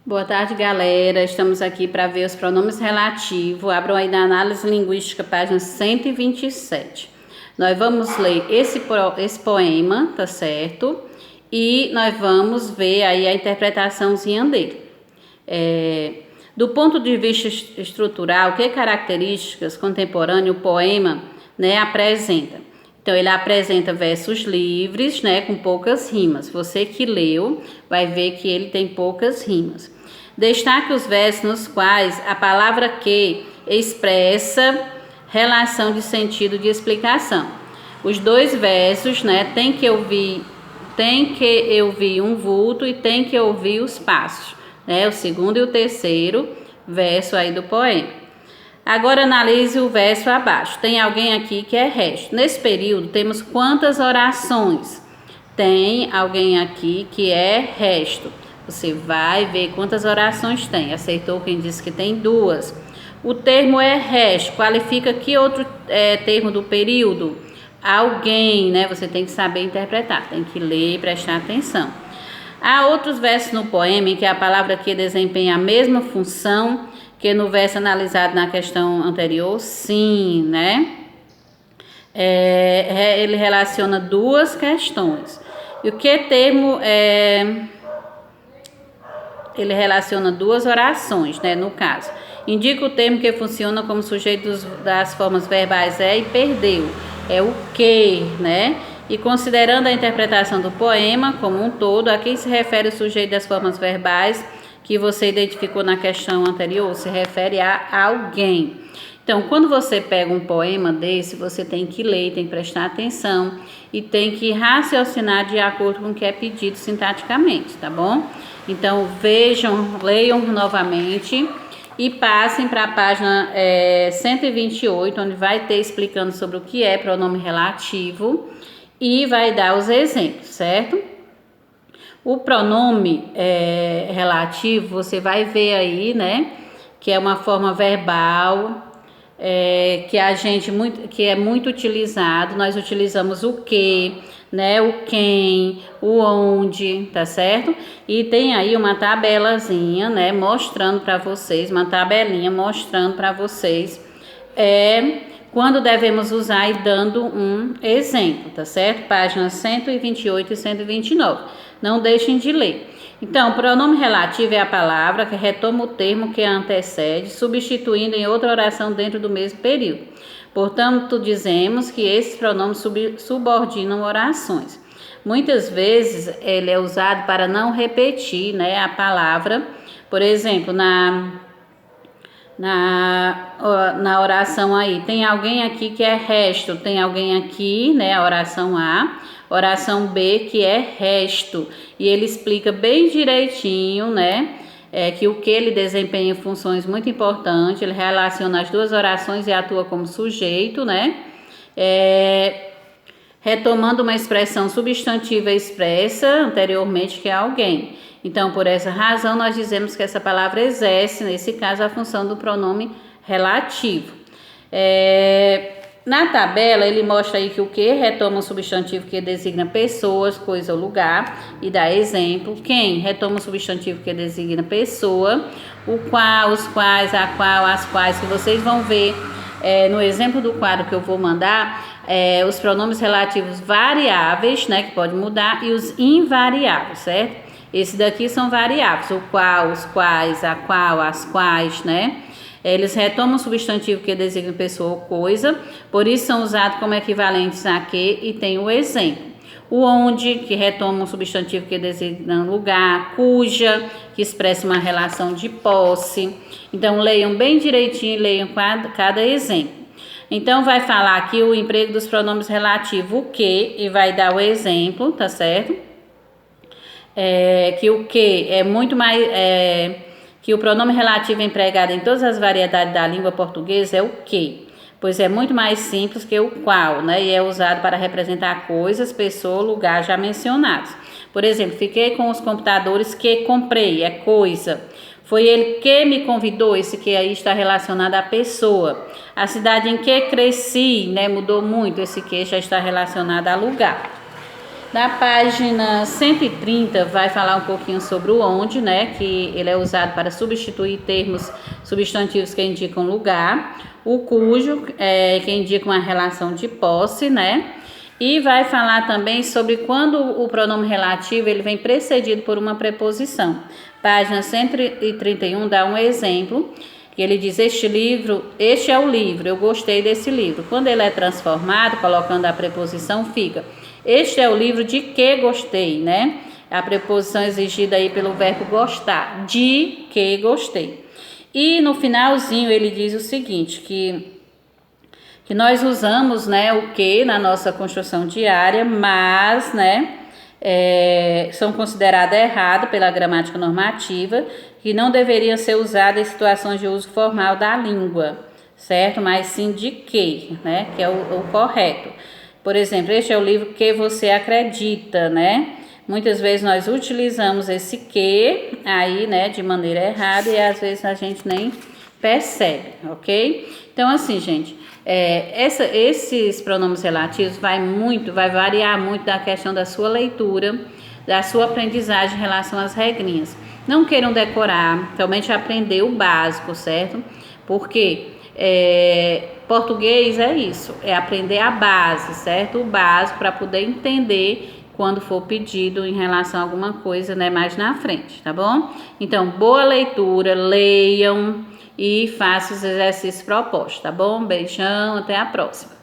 Boa tarde, galera. Estamos aqui para ver os pronomes relativos. Abram aí na análise linguística, página 127. Nós vamos ler esse poema, tá certo? E nós vamos ver aí a interpretaçãozinha dele. Do ponto de vista estrutural, que características contemporâneas o poema, apresenta? Então, ele apresenta versos livres, com poucas rimas. Você que leu vai ver que ele tem poucas rimas. Destaque os versos nos quais a palavra que expressa relação de sentido de explicação. Os dois versos, tem que eu vi um vulto e tem que ouvir os passos. O segundo e o terceiro verso aí do poema. Agora analise o verso abaixo. Tem alguém aqui que é resto. Nesse período temos quantas orações? Tem alguém aqui que é resto. Você vai ver quantas orações tem. Acertou quem disse que tem duas. O termo é resto. Qualifica que outro termo do período? Alguém, Você tem que saber interpretar. Tem que ler e prestar atenção. Há outros versos no poema em que a palavra que desempenha a mesma função que no verso analisado na questão anterior, sim, ele relaciona duas questões. E o que termo ele relaciona duas orações, no caso. Indica o termo que funciona como sujeito das formas verbais e perdeu. É o que, E considerando a interpretação do poema como um todo, a quem se refere o sujeito das formas verbais que você identificou na questão anterior? Se refere a alguém. Então, quando você pega um poema desse, você tem que ler, tem que prestar atenção e tem que raciocinar de acordo com o que é pedido sintaticamente, tá bom? Então, vejam, leiam novamente e passem para a página 128, onde vai ter explicando sobre o que é pronome relativo e vai dar os exemplos, certo? O pronome relativo, você vai ver aí, que é uma forma verbal que é muito utilizado. Nós utilizamos o que, o quem, o onde, tá certo? E tem aí uma tabelazinha, mostrando para vocês, uma tabelinha mostrando para vocês quando devemos usar e dando um exemplo, tá certo? Páginas 128 e 129. Não deixem de ler. Então, pronome relativo é a palavra que retoma o termo que a antecede, substituindo em outra oração dentro do mesmo período. Portanto, dizemos que esses pronomes subordinam orações. Muitas vezes ele é usado para não repetir, a palavra. Por exemplo, na oração aí, tem alguém aqui que é resto, tem alguém aqui, a oração A, oração B que é resto, e ele explica bem direitinho, que o que ele desempenha funções muito importantes, ele relaciona as duas orações e atua como sujeito, retomando uma expressão substantiva expressa anteriormente que é alguém. Então, por essa razão, nós dizemos que essa palavra exerce, nesse caso, a função do pronome relativo. Na tabela, ele mostra aí que o que retoma um substantivo que designa pessoas, coisa ou lugar, e dá exemplo. Quem retoma um substantivo que designa pessoa, o qual, os quais, a qual, as quais, que vocês vão ver no exemplo do quadro que eu vou mandar, os pronomes relativos variáveis, que pode mudar, e os invariáveis, certo? Esses daqui são variáveis, o qual, os quais, a qual, as quais, Eles retomam o substantivo que designa pessoa ou coisa, por isso são usados como equivalentes a que e tem o exemplo. O onde, que retoma um substantivo que designa lugar, cuja, que expressa uma relação de posse. Então, leiam bem direitinho, leiam cada exemplo. Então, vai falar aqui o emprego dos pronomes relativos, o que, e vai dar o exemplo, tá certo? Que o que é muito mais... que o pronome relativo empregado em todas as variedades da língua portuguesa é o que, pois é muito mais simples que o qual, e é usado para representar coisas, pessoa, lugar já mencionados. Por exemplo, fiquei com os computadores que comprei, é coisa. Foi ele que me convidou, esse que aí está relacionado à pessoa. A cidade em que cresci, mudou muito, esse que já está relacionado a lugar. Na página 130 vai falar um pouquinho sobre o onde, né, que ele é usado para substituir termos substantivos que indicam lugar, o cujo, que indica uma relação de posse, né, e vai falar também sobre quando o pronome relativo ele vem precedido por uma preposição. Página 131 dá um exemplo, que ele diz: este é o livro, eu gostei desse livro. Quando ele é transformado, colocando a preposição, fica: este é o livro de que gostei, né? A preposição exigida aí pelo verbo gostar, de que gostei. E no finalzinho ele diz o seguinte, que nós usamos, né, o que na nossa construção diária, mas, né, são consideradas erradas pela gramática normativa, que não deveriam ser usadas em situações de uso formal da língua, certo? Mas sim de que, né, que é o correto. Por exemplo, este é o livro que você acredita, né? Muitas vezes nós utilizamos esse que aí, né, de maneira errada e às vezes a gente nem percebe, ok? Então, assim, gente, esses pronomes relativos vai variar muito da questão da sua leitura, da sua aprendizagem em relação às regrinhas. Não queiram decorar, somente aprender o básico, certo? Porque português é isso, é aprender a base, certo? O básico para poder entender quando for pedido em relação a alguma coisa, né, mais na frente, tá bom? Então, boa leitura, leiam e façam os exercícios propostos, tá bom? Beijão, até a próxima.